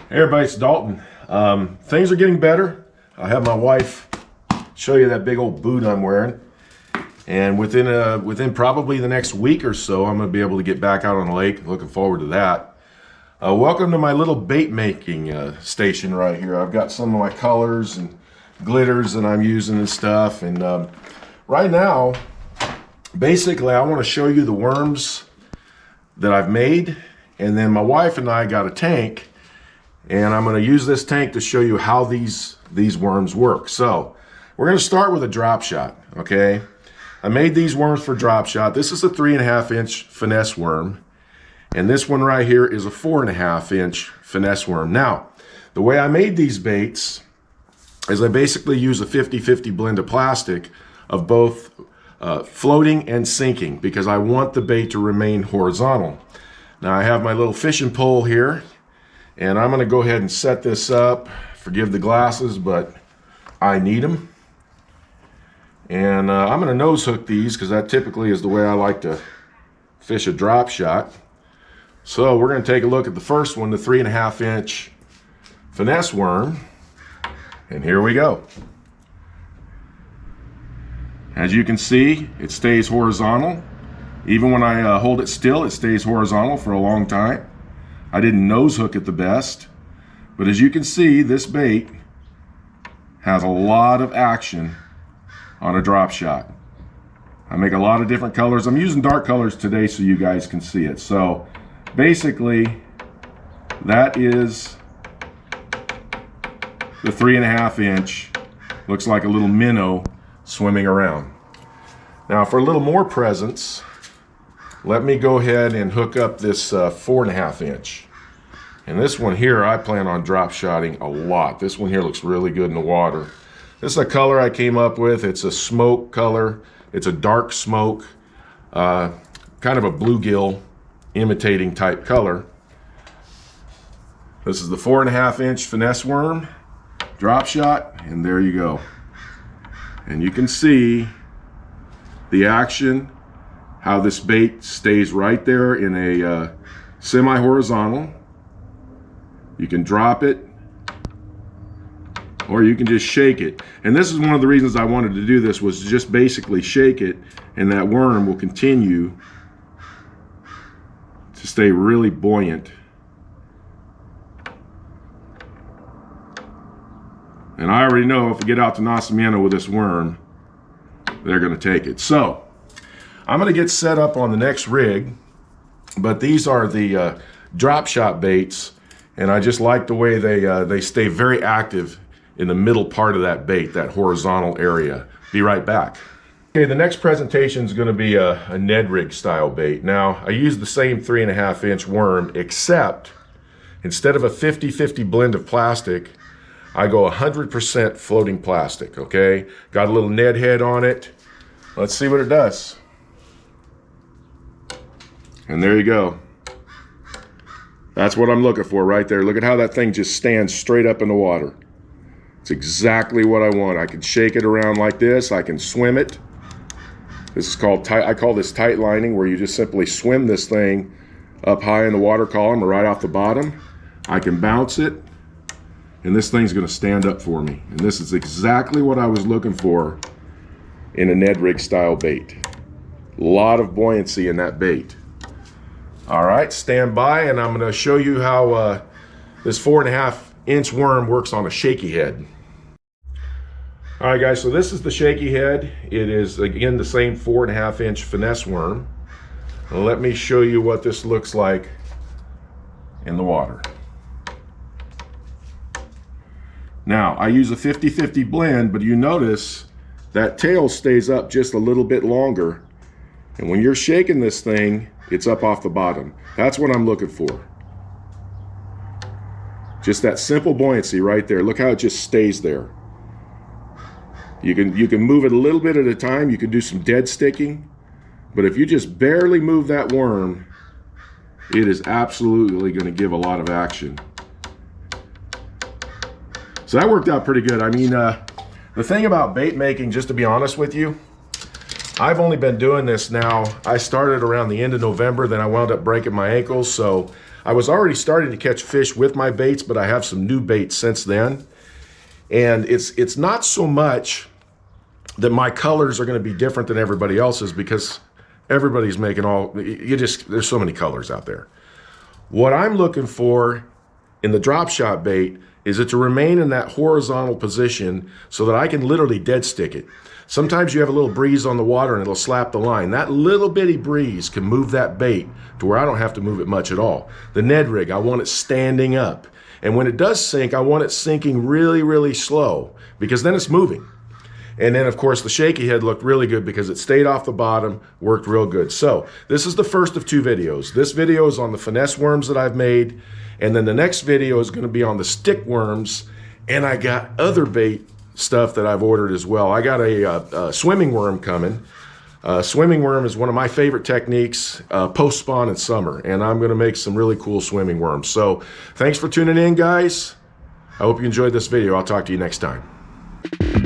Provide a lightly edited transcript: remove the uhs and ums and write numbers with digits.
Hey everybody, it's Dalton. Things are getting better. I have my wife show you that big old boot I'm wearing. And within probably the next week or so, I'm going to be able to get back out on the lake. Looking forward to that. Welcome to my little bait making station right here. I've got some of my colors and glitters that I'm using and stuff. And right now, basically, I want to show you the worms that I've made. And then my wife and I got a tank. And I'm going to use this tank to show you how these worms work. So we're going to start with a drop shot, okay? I made these worms for drop shot. This is a 3.5-inch finesse worm. And this one right here is a 4.5-inch finesse worm. Now, the way I made these baits is I basically use a 50-50 blend of plastic of both floating and sinking because I want the bait to remain horizontal. Now I have my little fishing pole here. And I'm going to go ahead and set this up. Forgive the glasses, but I need them. And I'm going to nose hook these because that typically is the way I like to fish a drop shot. So we're going to take a look at the first one, the 3.5-inch finesse worm. And here we go. As you can see, it stays horizontal. Even when I hold it still, it stays horizontal for a long time. I didn't nose hook it the best, but as you can see, this bait has a lot of action on a drop shot. I make a lot of different colors. I'm using dark colors today so you guys can see it. So basically, that is the 3.5-inch. Looks like a little minnow swimming around. Now for a little more presence, let me go ahead and hook up this 4.5-inch. And this one here, I plan on drop shotting a lot. This one here looks really good in the water. This is a color I came up with. It's a smoke color. It's a dark smoke, kind of a bluegill imitating type color. This is the 4.5-inch finesse worm, drop shot, and there you go. And you can see the action, how this bait stays right there in a semi-horizontal. You can drop it, or you can just shake it. And this is one of the reasons I wanted to do this, was to just basically shake it, and that worm will continue to stay really buoyant. And I already know if we get out to Nacimiento with this worm, they're going to take it. So I'm going to get set up on the next rig, but these are the drop shot baits, and I just like the way they stay very active in the middle part of that bait, that horizontal area. Be right back. Okay, the next presentation is going to be a Ned Rig style bait. Now, I use the same 3.5-inch worm, except instead of a 50-50 blend of plastic, I go 100% floating plastic, okay? Got a little Ned head on it. Let's see what it does. And there you go. That's what I'm looking for right there. Look at how that thing just stands straight up in the water. It's exactly what I want. I can shake it around like this. I can swim it. This is called tight. I call this tight lining, where you just simply swim this thing up high in the water column or right off the bottom. I can bounce it, and this thing's going to stand up for me. And this is exactly what I was looking for in a Ned Rig style bait. A lot of buoyancy in that bait. All right, stand by, and I'm going to show you how this 4.5-inch worm works on a shaky head. All right, guys, so this is the shaky head. It is, again, the same 4.5-inch finesse worm. Now, let me show you what this looks like in the water. Now, I use a 50-50 blend, but you notice that tail stays up just a little bit longer. And when you're shaking this thing, it's up off the bottom. That's what I'm looking for. Just that simple buoyancy right there. Look how it just stays there. You can move it a little bit at a time. You can do some dead sticking. But if you just barely move that worm, it is absolutely going to give a lot of action. So that worked out pretty good. I mean, the thing about bait making, just to be honest with you, I've only been doing this now. I started around the end of November, then I wound up breaking my ankles, so I was already starting to catch fish with my baits, but I have some new baits since then. And it's not so much that my colors are going to be different than everybody else's, because everybody's making there's so many colors out there. What I'm looking for in the drop shot bait is it to remain in that horizontal position so that I can literally dead stick it. Sometimes you have a little breeze on the water and it'll slap the line. That little bitty breeze can move that bait to where I don't have to move it much at all. The Ned Rig, I want it standing up. And when it does sink, I want it sinking really, really slow, because then it's moving. And then, of course, the Shaky Head looked really good because it stayed off the bottom, worked real good. So this is the first of 2 videos. This video is on the finesse worms that I've made, and then the next video is going to be on the stick worms, and I got other bait stuff that I've ordered as well. I got a swimming worm coming. Swimming worm is one of my favorite techniques post-spawn in summer, and I'm going to make some really cool swimming worms. So thanks for tuning in, guys. I hope you enjoyed this video. I'll talk to you next time.